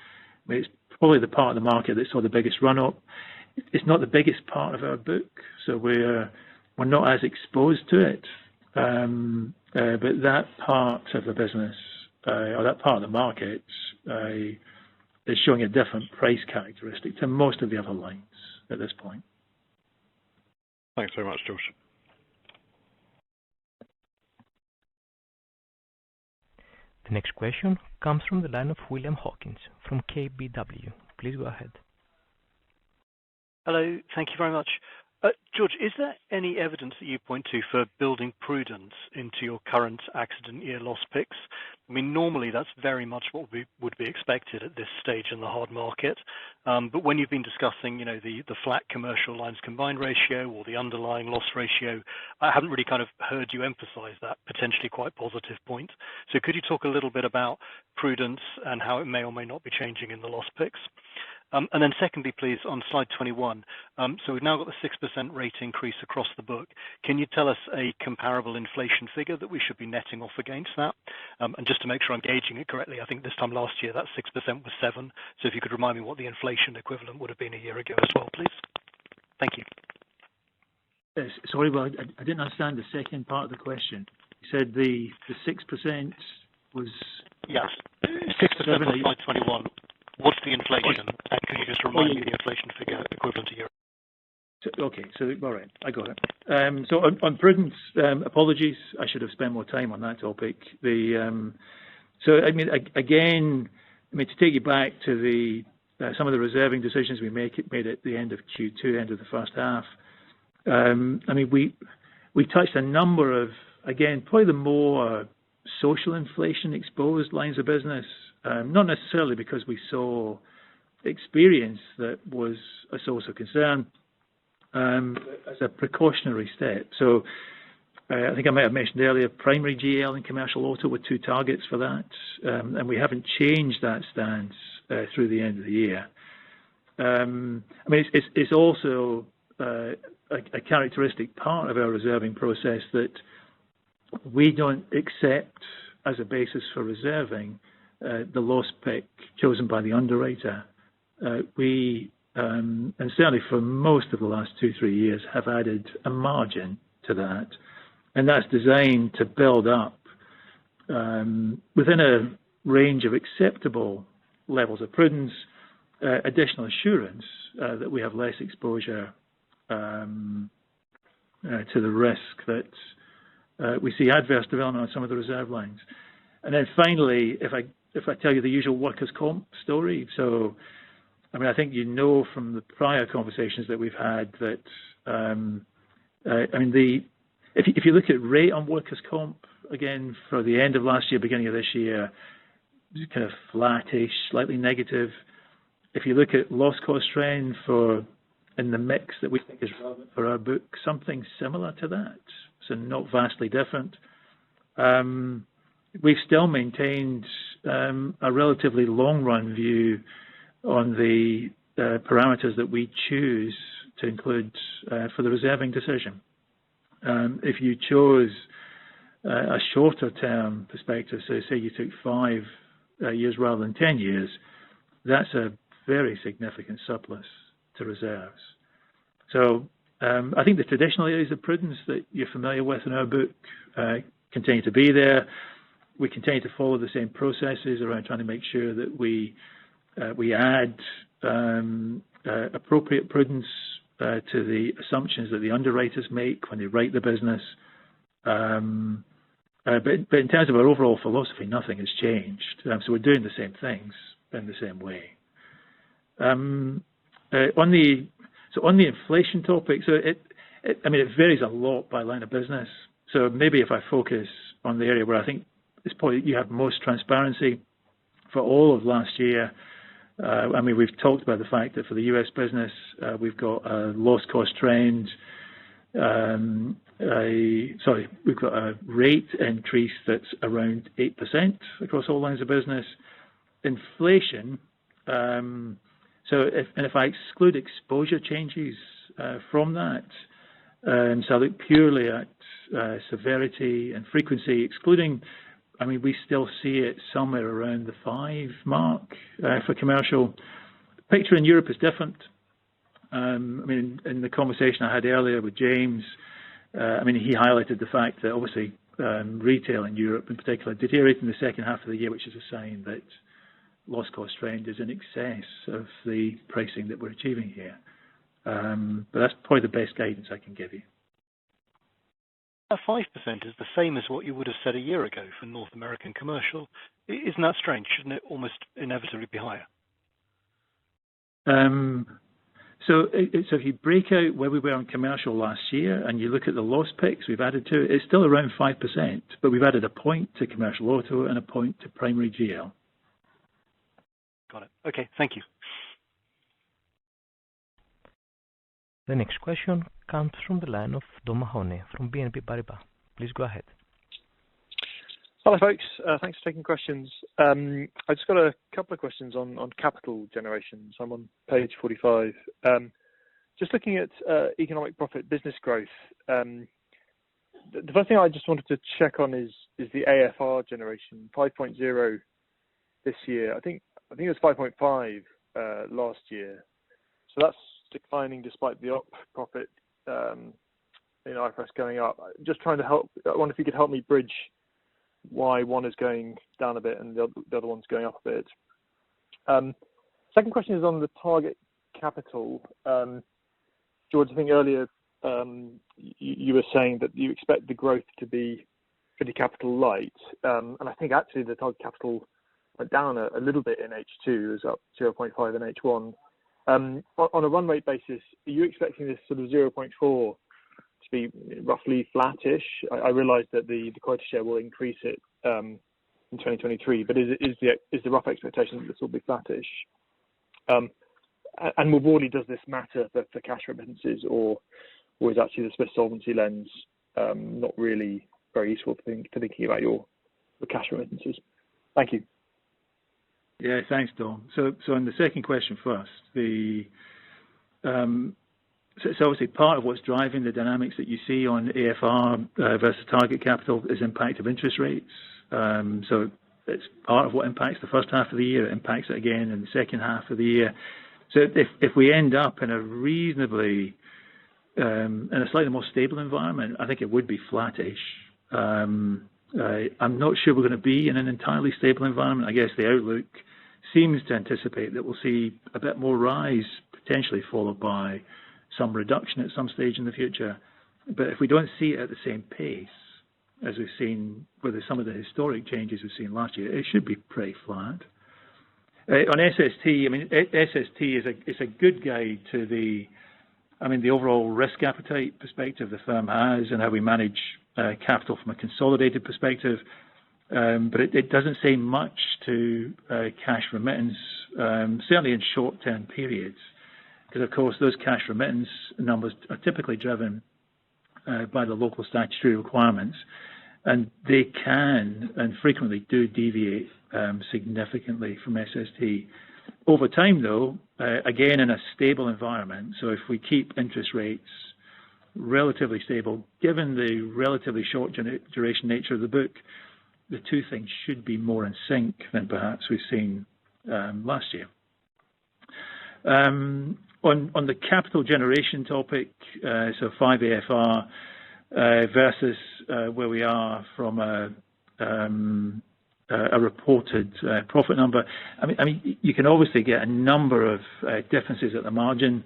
It's probably the part of the market that saw the biggest run up. It's not the biggest part of our book, so we're not as exposed to it. But that part of the business or that part of the market is showing a different price characteristic to most of the other lines at this point. Thanks very much, George. The next question comes from the line of William Hawkins from KBW. Please go ahead. Hello, thank you very much. George, is there any evidence that you point to for building prudence into your current accident year loss picks? Normally that's very much what would be expected at this stage in the hard market. But when you've been discussing, the flat commercial lines combined ratio or the underlying loss ratio, I haven't really kind of heard you emphasize that potentially quite positive point. So could you talk a little bit about prudence and how it may or may not be changing in the loss picks? And then secondly, please, on slide 21, so we've now got the 6% rate increase across the book. Can you tell us a comparable inflation figure that we should be netting off against that? And just to make sure I'm gauging it correctly, I think this time last year that 6% was 7%. So if you could remind me what the inflation equivalent would have been a year ago as well, please. Thank you. Sorry, well, I didn't understand the second part of the question. You said the 6% was... Yes, 6% on slide 21. What's the inflation? And can you just remind me the inflation figure equivalent to euro? Okay, so all right, I got it. So on prudence, apologies, I should have spent more time on that topic. Again, to take you back to some of the reserving decisions we made at the end of Q2, end of the first half. We touched a number of, again, probably the more social inflation exposed lines of business. Not necessarily because we saw experience that was a source of concern, as a precautionary step. So I think I might have mentioned earlier, primary GL and commercial auto were two targets for that, and we haven't changed that stance through the end of the year. I mean, it's also a characteristic part of our reserving process that we don't accept as a basis for reserving the loss pick chosen by the underwriter. We, and certainly for most of the last 2-3 years, have added a margin to that, and that's designed to build up within a range of acceptable levels of prudence, additional assurance that we have less exposure to the risk that we see adverse development on some of the reserve lines. And then finally, if I tell you the usual workers' comp story, so I mean, I think you know from the prior conversations that we've had that I mean, if you look at rate on workers' comp again for the end of last year, beginning of this year, kind of flattish, slightly negative. If you look at loss cost trend for in the mix that we think is relevant for our book, something similar to that, so not vastly different. We've still maintained a relatively long-run view on the parameters that we choose to include for the reserving decision. If you chose a shorter-term perspective, so say you took 5 years rather than 10 years, that's a very significant surplus to reserves. So I think the traditional areas of prudence that you're familiar with in our book continue to be there. We continue to follow the same processes around trying to make sure that we add appropriate prudence to the assumptions that the underwriters make when they write the business. But in terms of our overall philosophy, nothing has changed. So we're doing the same things in the same way. On the inflation topic, so I mean, it varies a lot by line of business. So maybe if I focus on the area where I think it's probably you have most transparency for all of last year. I mean, we've talked about the fact that for the US business, we've got a loss cost trend. We've got a rate increase that's around 8% across all lines of business. Inflation. If I exclude exposure changes from that, so I look purely at severity and frequency, excluding. I mean, we still see it somewhere around the 5 mark for commercial. The picture in Europe is different. I mean, in the conversation I had earlier with James, I mean, he highlighted the fact that obviously retail in Europe in particular deteriorated in the second half of the year, which is a sign that loss cost trend is in excess of the pricing that we're achieving here. But that's probably the best guidance I can give you. 5% is the same as what you would have said a year ago for North American commercial. Isn't that strange? Shouldn't it almost inevitably be higher? So if you break out where we were on commercial last year and you look at the loss picks we've added to it, it's still around 5%, but we've added a point to commercial auto and a point to primary GL. Got it. Okay, thank you. The next question comes from the line of Dom Mahoney from BNP Paribas. Please go ahead. Hello, folks. Thanks for taking questions. I just got a couple of questions on capital generation. So I'm on page 45. Just looking at economic profit business growth. The first thing I just wanted to check on is the AFR generation, 5.0 this year. I think it was 5.5 last year. So that's declining despite the op profit in IFRS going up. Just trying to help. I wonder if you could help me bridge why one is going down a bit and the other one's going up a bit. Second question is on the target capital. George, I think earlier you were saying that you expect the growth to be pretty capital light, and I think actually the target capital went down a little bit in H2, it was up 0.5 in H1. On a run rate basis, are you expecting this sort of 0.4 to be roughly flattish? I realise that the quota share will increase it in 2023, but is the rough expectation that this will be flattish? And more broadly, does this matter for cash remittances, or is actually the Swiss solvency lens not really very useful for thinking about your cash remittances? Thank you. Yeah, thanks, Dom. So on the second question first, so obviously part of what's driving the dynamics that you see on AFR versus target capital is impact of interest rates. So it's part of what impacts the first half of the year. It impacts it again in the second half of the year. So if we end up in a reasonably, in a slightly more stable environment, I think it would be flattish. I'm not sure we're going to be in an entirely stable environment. I guess the outlook seems to anticipate that we'll see a bit more rise, potentially followed by some reduction at some stage in the future. But if we don't see it at the same pace as we've seen with some of the historic changes we've seen last year, it should be pretty flat. On SST, I mean, SST is a good guide to the overall risk appetite perspective the firm has and how we manage capital from a consolidated perspective. But it doesn't say much to cash remittance, certainly in short-term periods, because of course those cash remittance numbers are typically driven by the local statutory requirements, and they can and frequently do deviate significantly from SST. Over time, though, again in a stable environment, so if we keep interest rates relatively stable, given the relatively short duration nature of the book, the two things should be more in sync than perhaps we've seen last year. On the capital generation topic, so 5 AFR versus where we are from a reported profit number. I mean, you can obviously get a number of differences at the margin.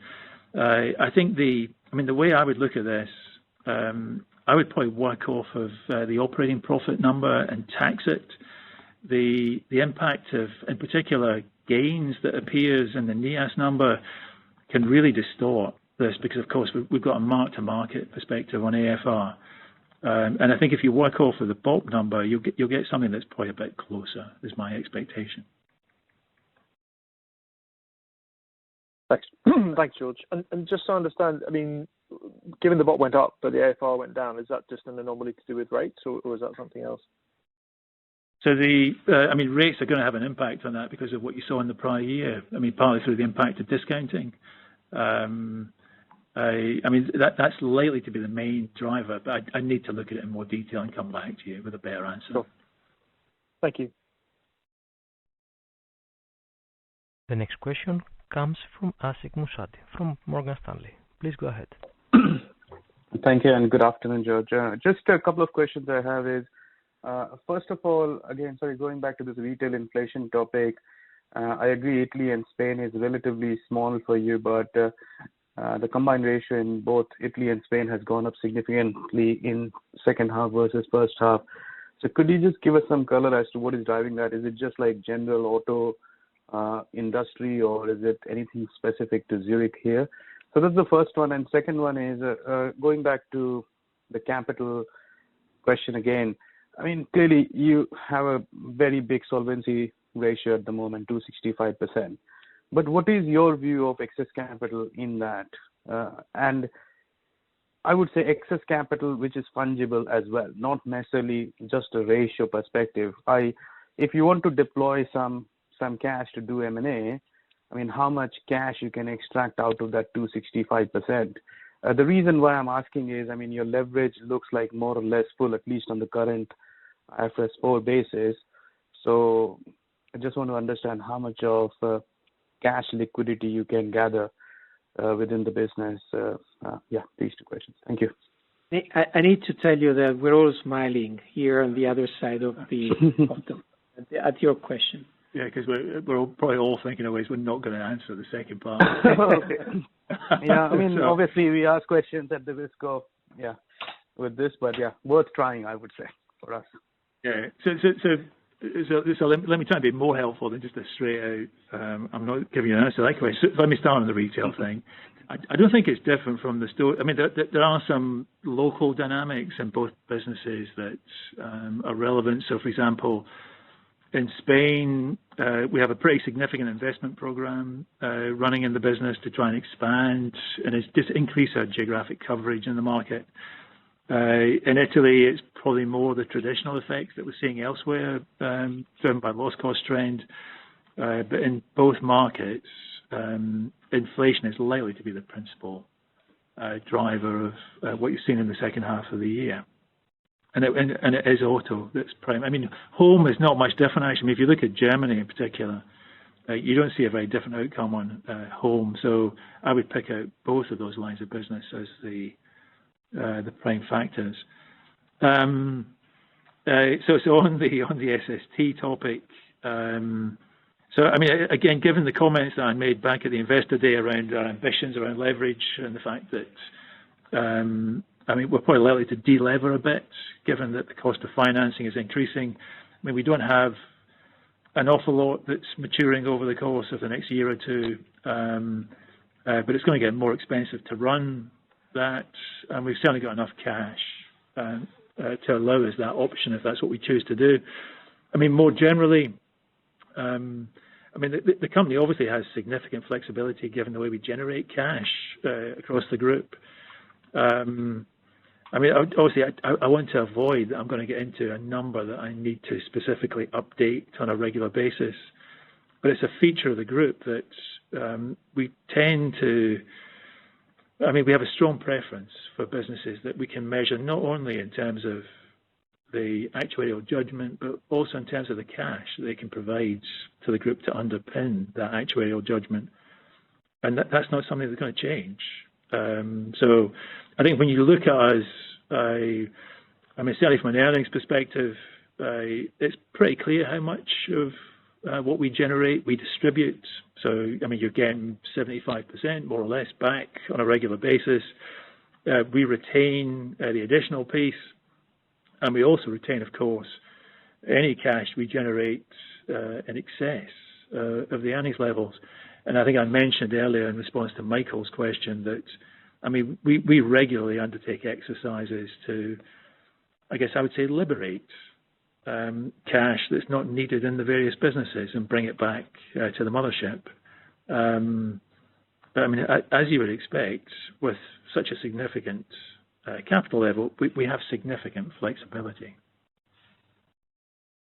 I think the way I would look at this, I would probably work off of the operating profit number and tax it. The impact of, in particular, gains that appears in the NIAS number can really distort this because, of course, we've got a mark-to-market perspective on AFR. And I think if you work off of the bulk number, you'll get something that's probably a bit closer, is my expectation. Thanks. Thanks, George. And just to understand, I mean, given the bot went up but the AFR went down, is that just an anomaly to do with rates, or is that something else? So rates are going to have an impact on that because of what you saw in the prior year. I mean, partly through the impact of discounting. That's likely to be the main driver, but I need to look at it in more detail and come back to you with a better answer. Sure. Thank you. The next question comes from Ashik Musaddi from Morgan Stanley. Please go ahead. Thank you and good afternoon, George. Just a couple of questions I have is, first of all, again, sorry, going back to this retail inflation topic, I agree Italy and Spain is relatively small for you, but the combined ratio in both Italy and Spain has gone up significantly in second half versus first half. So could you just give us some color as to what is driving that? Is it just like general auto industry, or is it anything specific to Zurich here? So that's the first one. And second one is going back to the capital question again. I mean, clearly you have a very big solvency ratio at the moment, 265%. But what is your view of excess capital in that? And I would say excess capital which is fungible as well, not necessarily just a ratio perspective. If you want to deploy some cash to do M&A, I mean, how much cash you can extract out of that 265%? The reason why I'm asking is, I mean, your leverage looks like more or less full, at least on the current IFRS 4 basis. So I just want to understand how much of cash liquidity you can gather within the business. These two questions. Thank you. I need to tell you that we're all smiling here on the other side of at your question. Yeah, because we're probably all thinking of ways we're not going to answer the second part. Yeah, I mean, obviously we ask questions at the risk of, with this, but worth trying, I would say, for us. Yeah, so let me try and be more helpful than just a straight out, I'm not giving you an answer to that question. So let me start on the retail thing. I don't think it's different from the story. I mean, there are some local dynamics in both businesses that are relevant. So, for example, in Spain, we have a pretty significant investment program running in the business to try and expand and just increase our geographic coverage in the market. In Italy, it's probably more the traditional effects that we're seeing elsewhere, driven by loss cost trend. but in both markets, inflation is likely to be the principal driver of what you've seen in the second half of the year. And it is auto that's prime. I mean, home is not much different, actually. I mean, if you look at Germany in particular, you don't see a very different outcome on home. So I would pick out both of those lines of business as the prime factors. So on the SST topic, so I mean, again, given the comments that I made back at the Investor Day around our ambitions around leverage and the fact that I mean, we're probably likely to de-lever a bit, given that the cost of financing is increasing. I mean, we don't have an awful lot that's maturing over the course of the next year or two, but it's going to get more expensive to run that, and we've certainly got enough cash to allow us that option if that's what we choose to do. I mean, more generally, I mean, the company obviously has significant flexibility given the way we generate cash across the group. I mean, obviously, I want to avoid that I'm going to get into a number that I need to specifically update on a regular basis. But it's a feature of the group that we tend to, I mean, we have a strong preference for businesses that we can measure not only in terms of the actuarial judgment, but also in terms of the cash that they can provide to the group to underpin that actuarial judgment. And that's not something that's going to change. So I think when you look at us, I mean, certainly from an earnings perspective, it's pretty clear how much of what we generate we distribute. So, I mean, you're getting 75% more or less back on a regular basis. We retain the additional piece, and we also retain, of course, any cash we generate in excess of the earnings levels. And I think I mentioned earlier in response to Michael's question that, I mean, we regularly undertake exercises to, I guess I would say, liberate cash that's not needed in the various businesses and bring it back to the mothership. But I mean, as you would expect, with such a significant capital level, we have significant flexibility.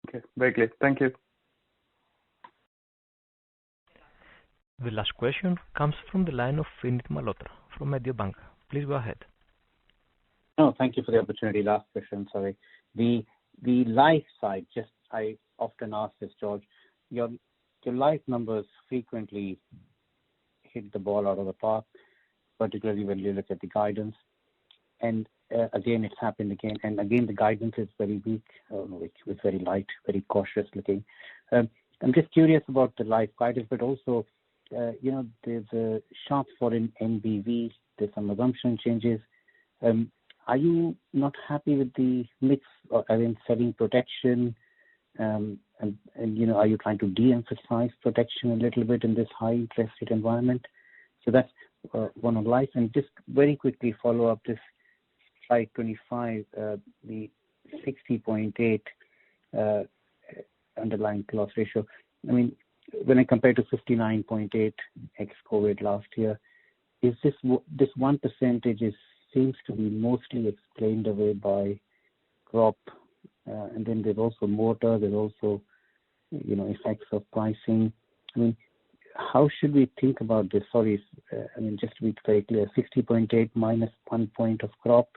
Okay, very clear. Thank you. The last question comes from the line of Vinit Malhotra from Mediobanca. Please go ahead. No, thank you for the opportunity. Last question, sorry. The life side, just I often ask this, George, your life numbers frequently hit the ball out of the park, particularly when you look at the guidance. And again, it's happened again. And again, the guidance is very weak, it's very light, very cautious looking. I'm just curious about the life guidance, but also there's a sharp fall in NBV, there's some assumption changes. Are you not happy with the mix, selling protection? And are you trying to de-emphasize protection a little bit in this high interest rate environment? So that's one on life. And just very quickly follow up this slide 25, the 60.8 underlying loss ratio. I mean, when I compare to 59.8 ex-COVID last year, is this 1% seems to be mostly explained away by crop, and then there's also motor, there's also effects of pricing. I mean, how should we think about this? Sorry, I mean, just to be very clear, 60.8 minus 1 point of crop,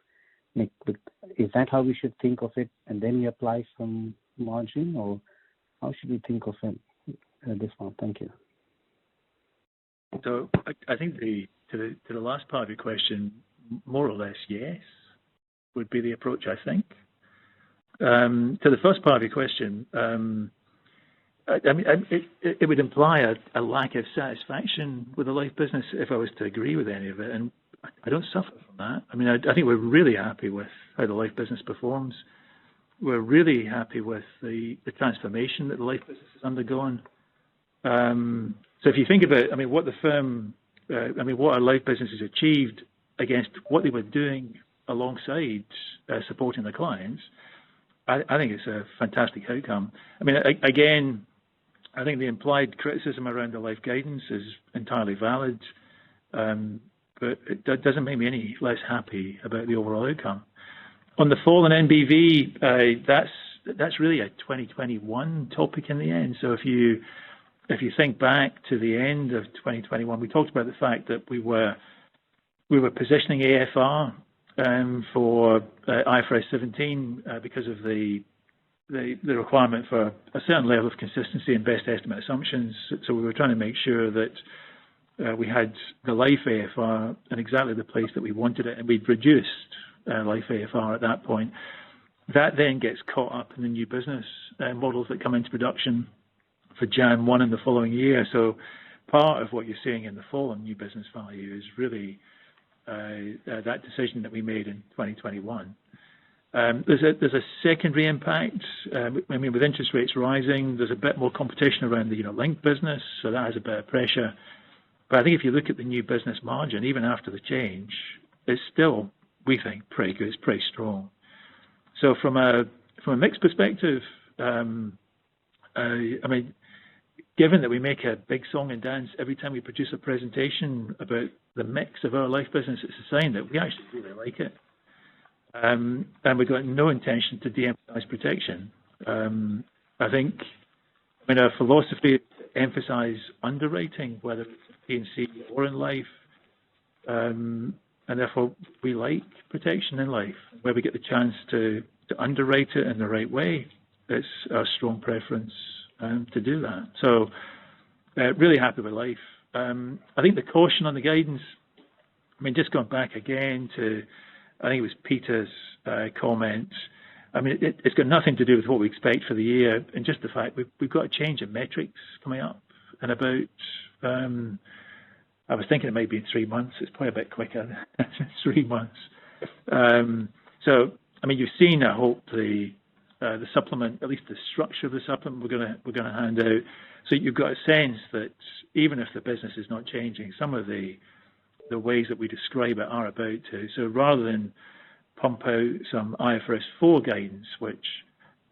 is that how we should think of it, and then we apply some margin, or how should we think of it? This one, thank you. So I think to the last part of your question, more or less yes, would be the approach, I think. To the first part of your question, I mean, it would imply a lack of satisfaction with the life business if I was to agree with any of it, and I don't suffer from that. I mean, I think we're really happy with how the life business performs. We're really happy with the transformation that the life business has undergone. So if you think about, I mean, what the firm, what our life business has achieved against what they were doing alongside supporting the clients, I think it's a fantastic outcome. I mean, again, I think the implied criticism around the life guidance is entirely valid, but it doesn't make me any less happy about the overall outcome. On the fall in NBV, that's really a 2021 topic in the end. So if you if you think back to the end of 2021, we talked about the fact that we were positioning AFR for IFRS 17 because of the requirement for a certain level of consistency in best estimate assumptions. So we were trying to make sure that we had the life AFR in exactly the place that we wanted it, and we'd reduced life AFR at that point. That then gets caught up in the new business models that come into production for Jan 1 in the following year. So part of what you're seeing in the fall on new business value is really that decision that we made in 2021. There's a secondary impact. I mean, with interest rates rising, there's a bit more competition around the linked business, so that has a bit of pressure. But I think if you look at the new business margin, even after the change, it's still, we think, pretty good. It's pretty strong. So from a mix perspective, I mean, given that we make a big song and dance every time we produce a presentation about the mix of our life business, it's a sign that we actually really like it. And we've got no intention to de-emphasize protection. I think, our philosophy is to emphasize underwriting, whether it's in P&C or in life, and therefore we like protection in life, where we get the chance to underwrite it in the right way. It's our strong preference to do that. So really happy with life. I think the caution on the guidance, I mean, just going back again to, I think it was Peter's comment. I mean, it's got nothing to do with what we expect for the year, and just the fact we've got a change in metrics coming up in about, I was thinking it might be in 3 months. It's probably a bit quicker than 3 months. So, I mean, you've seen, I hope, the supplement, at least the structure of the supplement we're gonna hand out. So you've got a sense that even if the business is not changing, some of the ways that we describe it are about to. So rather than pump out some IFRS 4 guidance, which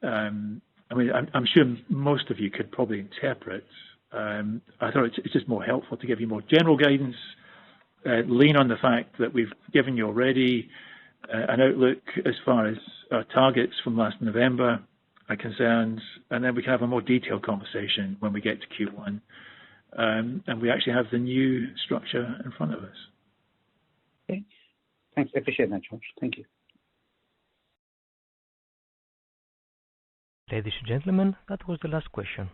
I mean, I'm sure most of you could probably interpret. I thought it's just more helpful to give you more general guidance, lean on the fact that we've given you already an outlook as far as our targets from last November are concerned, and then we can have a more detailed conversation when we get to Q1. And we actually have the new structure in front of us. Okay. Thanks. I appreciate that, George. Thank you. Ladies and gentlemen, that was the last question.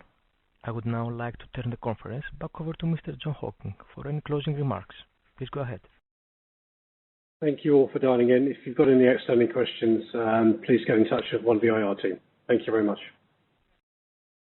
I would now like to turn the conference back over to Mr. John Hocking for any closing remarks. Please go ahead. Thank you all for dialing in. If you've got any outstanding questions, please get in touch with one of the IR team. Thank you very much.